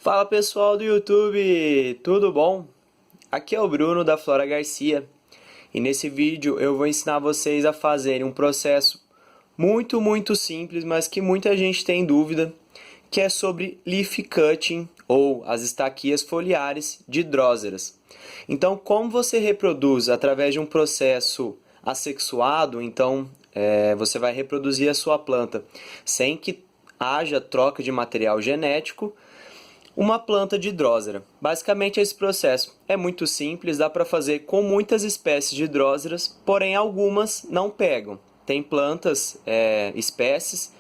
Fala pessoal do YouTube, tudo bom? Aqui é o Bruno da Flora Garcia e nesse vídeo eu vou ensinar vocês a fazerem um processo muito simples, mas que muita gente tem dúvida, que é sobre leaf cutting ou as estaquias foliares de Dróseras. Então, como você reproduz através de um processo assexuado, então você vai reproduzir a sua planta sem que haja troca de material genético, uma planta de Drósera. Basicamente esse processo é muito simples, dá para fazer com muitas espécies de Dróseras, porém algumas não pegam. Tem plantas, espécies,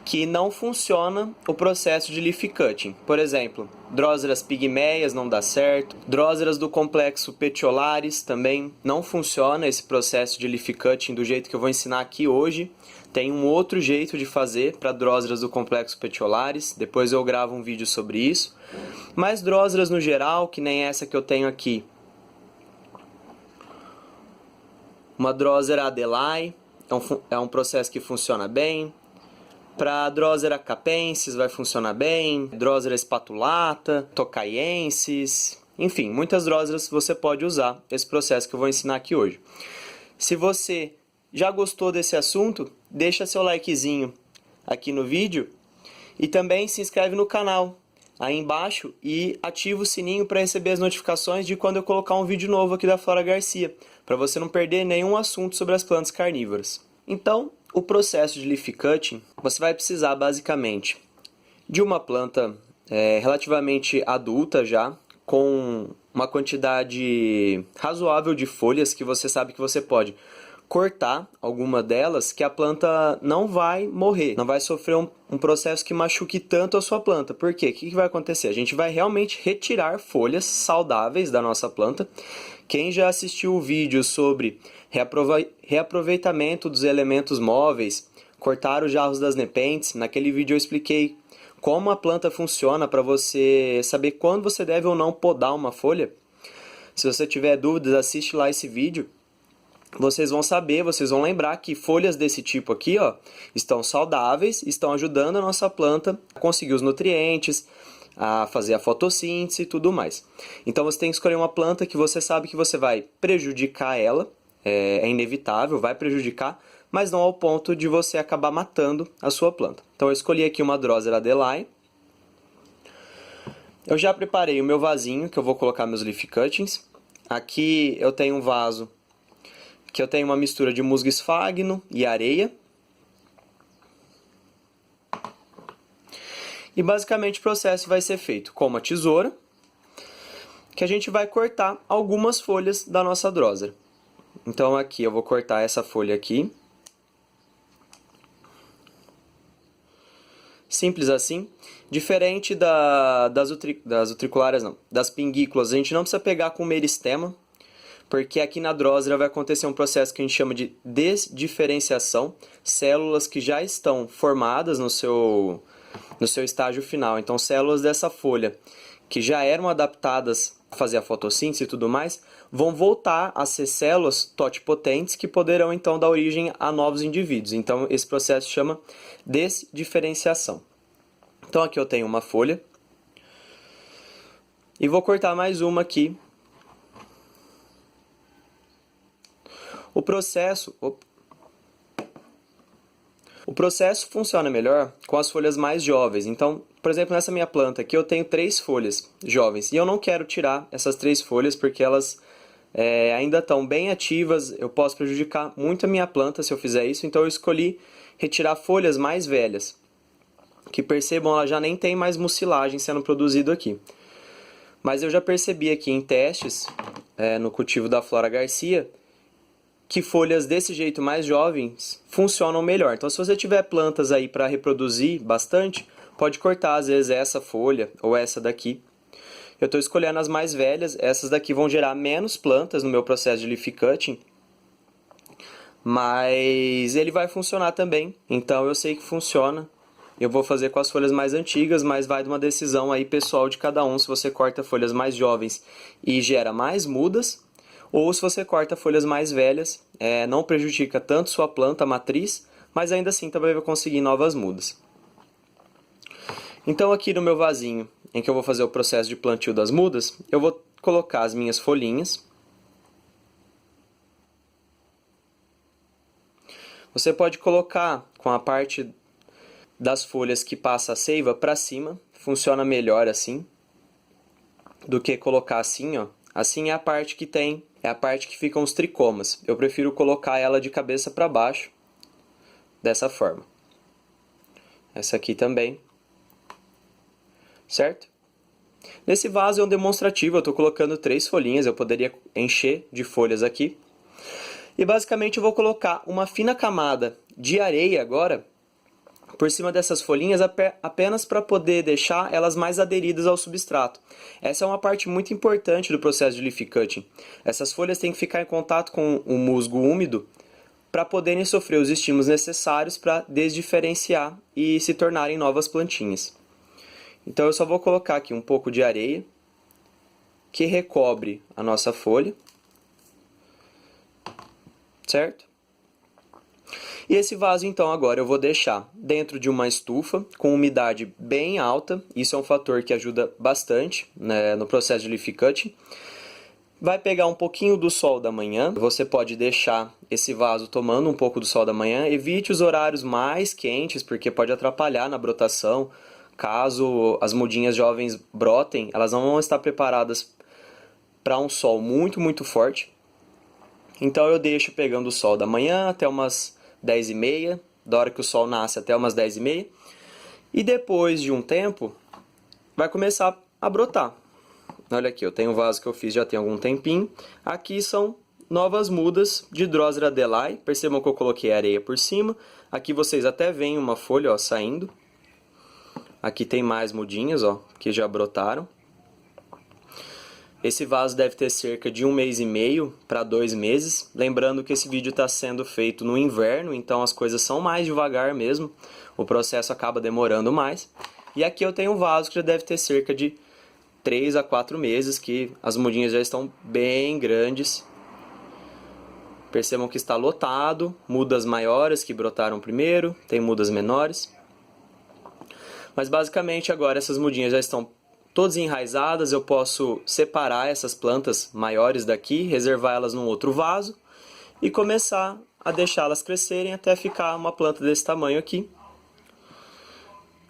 que não funciona o processo de leaf cutting. Por exemplo, Dróseras pigmeias não dá certo, Dróseras do complexo petiolares também não funciona esse processo de leaf cutting do jeito que eu vou ensinar aqui hoje. Tem um outro jeito de fazer para Dróseras do complexo petiolares, depois eu gravo um vídeo sobre isso. Mas Dróseras no geral, que nem essa que eu tenho aqui, uma Drósera Adelaide, é um processo que funciona bem. Para Drósera capensis vai funcionar bem, Drósera spatulata, tocaiensis, enfim, muitas Dróseras você pode usar esse processo que eu vou ensinar aqui hoje. Se você já gostou desse assunto, deixa seu likezinho aqui no vídeo e também se inscreve no canal aí embaixo e ativa o sininho para receber as notificações de quando eu colocar um vídeo novo aqui da Flora Garcia, para você não perder nenhum assunto sobre as plantas carnívoras. Então, o processo de leaf cutting, você vai precisar basicamente de uma planta relativamente adulta já, com uma quantidade razoável de folhas que você sabe que você pode cortar alguma delas, que a planta não vai morrer, não vai sofrer um processo que machuque tanto a sua planta. Por quê? O que vai acontecer? A gente vai realmente retirar folhas saudáveis da nossa planta. Quem já assistiu o vídeo sobre reaproveitamento dos elementos móveis, cortar os jarros das nepentes, naquele vídeo eu expliquei como a planta funciona para você saber quando você deve ou não podar uma folha. Se você tiver dúvidas, assiste lá esse vídeo. Vocês vão saber, vocês vão lembrar que folhas desse tipo aqui, ó, estão saudáveis, estão ajudando a nossa planta a conseguir os nutrientes, a fazer a fotossíntese e tudo mais. Então você tem que escolher uma planta que você sabe que você vai prejudicar ela, é inevitável, vai prejudicar, mas não ao ponto de você acabar matando a sua planta. Então eu escolhi aqui uma Drósera Adelaide. Eu já preparei o meu vasinho, que eu vou colocar meus leaf cuttings. Aqui eu tenho um vaso que eu tenho uma mistura de musgo esfagno e areia. E basicamente o processo vai ser feito com uma tesoura, que a gente vai cortar algumas folhas da nossa Drósera. Então aqui eu vou cortar essa folha aqui. Simples assim. Diferente das utriculares, não, das pinguículas, a gente não precisa pegar com meristema, porque aqui na Drósera vai acontecer um processo que a gente chama de desdiferenciação, células que já estão formadas no seu estágio final. Então, células dessa folha, que já eram adaptadas a fazer a fotossíntese e tudo mais, vão voltar a ser células totipotentes que poderão, então, dar origem a novos indivíduos. Então, esse processo chama desdiferenciação. Então, aqui eu tenho uma folha. E vou cortar mais uma aqui. O processo funciona melhor com as folhas mais jovens. Então, por exemplo, nessa minha planta aqui eu tenho 3 folhas jovens. E eu não quero tirar essas 3 folhas porque elas ainda estão bem ativas. Eu posso prejudicar muito a minha planta se eu fizer isso. Então eu escolhi retirar folhas mais velhas. Que percebam, ela já nem tem mais mucilagem sendo produzido aqui. Mas eu já percebi aqui em testes, no cultivo da Flora Garcia, que folhas desse jeito mais jovens funcionam melhor. Então, se você tiver plantas aí para reproduzir bastante, pode cortar às vezes essa folha ou essa daqui. Eu estou escolhendo as mais velhas, essas daqui vão gerar menos plantas no meu processo de leaf cutting, mas ele vai funcionar também. Então, eu sei que funciona. Eu vou fazer com as folhas mais antigas, mas vai de uma decisão aí pessoal de cada um, se você corta folhas mais jovens e gera mais mudas, ou se você corta folhas mais velhas, não prejudica tanto sua planta matriz, mas ainda assim também vai conseguir novas mudas. Então aqui no meu vasinho em que eu vou fazer o processo de plantio das mudas, eu vou colocar as minhas folhinhas. Você pode colocar com a parte das folhas que passa a seiva para cima, funciona melhor assim, do que colocar assim, ó. Assim é a parte que tem, é a parte que ficam os tricomas. Eu prefiro colocar ela de cabeça para baixo, dessa forma. Essa aqui também, certo? Nesse vaso é um demonstrativo, eu estou colocando 3 folhinhas, eu poderia encher de folhas aqui. E basicamente eu vou colocar uma fina camada de areia agora, por cima dessas folhinhas, apenas para poder deixar elas mais aderidas ao substrato. Essa é uma parte muito importante do processo de leaf cutting. Essas folhas têm que ficar em contato com o musgo úmido para poderem sofrer os estímulos necessários para desdiferenciar e se tornarem novas plantinhas. Então eu só vou colocar aqui um pouco de areia que recobre a nossa folha, certo? E esse vaso, então, agora eu vou deixar dentro de uma estufa com umidade bem alta. Isso é um fator que ajuda bastante, né, no processo de leaf cutting. Vai pegar um pouquinho do sol da manhã. Você pode deixar esse vaso tomando um pouco do sol da manhã. Evite os horários mais quentes, porque pode atrapalhar na brotação. Caso as mudinhas jovens brotem, elas não vão estar preparadas para um sol muito, muito forte. Então eu deixo pegando o sol da manhã até umas 10h30, da hora que o sol nasce até umas 10h30, e depois de um tempo vai começar a brotar. Olha aqui, eu tenho um vaso que eu fiz já tem algum tempinho. Aqui são novas mudas de Drosera delay. Percebam que eu coloquei areia por cima. Aqui vocês até veem uma folha, ó, saindo. Aqui tem mais mudinhas, ó, que já brotaram. Esse vaso deve ter cerca de 1 mês e meio para 2 meses. Lembrando que esse vídeo está sendo feito no inverno, então as coisas são mais devagar mesmo. O processo acaba demorando mais. E aqui eu tenho um vaso que já deve ter cerca de 3 a 4 meses, que as mudinhas já estão bem grandes. Percebam que está lotado, mudas maiores que brotaram primeiro, tem mudas menores. Mas basicamente agora essas mudinhas já estão todas enraizadas, eu posso separar essas plantas maiores daqui, reservar elas num outro vaso e começar a deixá-las crescerem até ficar uma planta desse tamanho aqui,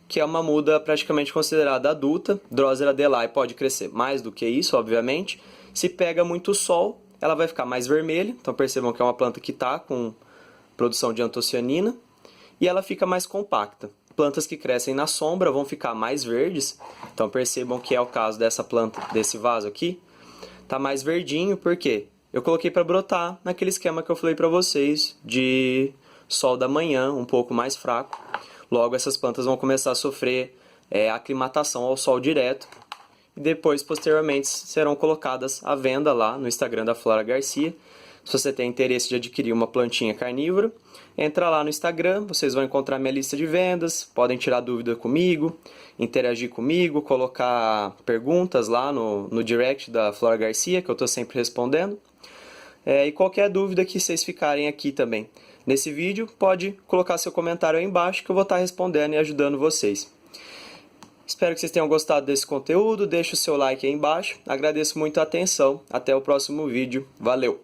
que é uma muda praticamente considerada adulta. Drosera delay pode crescer mais do que isso, obviamente. Se pega muito sol, ela vai ficar mais vermelha, então percebam que é uma planta que está com produção de antocianina, e ela fica mais compacta. Plantas que crescem na sombra vão ficar mais verdes, então percebam que é o caso dessa planta, desse vaso aqui, tá mais verdinho, porque eu coloquei para brotar naquele esquema que eu falei para vocês, de sol da manhã, um pouco mais fraco. Logo essas plantas vão começar a sofrer aclimatação ao sol direto, e depois, posteriormente, serão colocadas à venda lá no Instagram da Flora Garcia. Se você tem interesse de adquirir uma plantinha carnívora, entra lá no Instagram, vocês vão encontrar minha lista de vendas, podem tirar dúvida comigo, interagir comigo, colocar perguntas lá no direct da Flora Garcia, que eu estou sempre respondendo. E qualquer dúvida que vocês ficarem aqui também nesse vídeo, pode colocar seu comentário aí embaixo que eu vou estar respondendo e ajudando vocês. Espero que vocês tenham gostado desse conteúdo, deixe o seu like aí embaixo, agradeço muito a atenção, até o próximo vídeo, valeu!